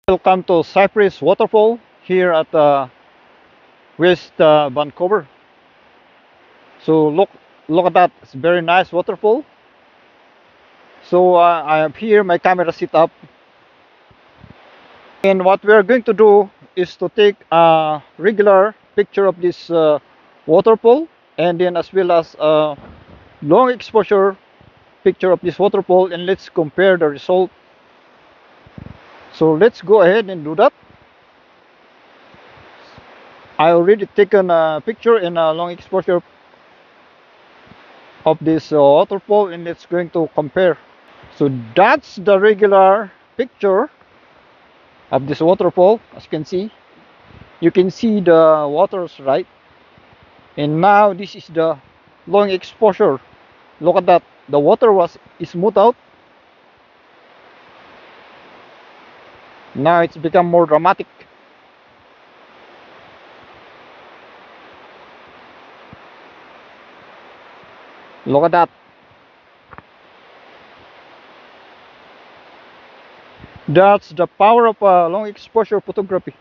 Welcome to Cypress Waterfall here at West Vancouver. So look at that, it's a very nice waterfall. So I have here my camera set up, and what we are going to do is to take a regular picture of this waterfall, and then as well as a long exposure picture of this waterfall, and let's compare the result. So let's go ahead and do that. I already taken a picture in a long exposure of this waterfall, and it's going to compare. So that's the regular picture of this waterfall. As you can see the waters, right? And now this is the long exposure. Look at that, the water was smooth out. Now it's become more dramatic. Look at that. That's the power of long exposure photography.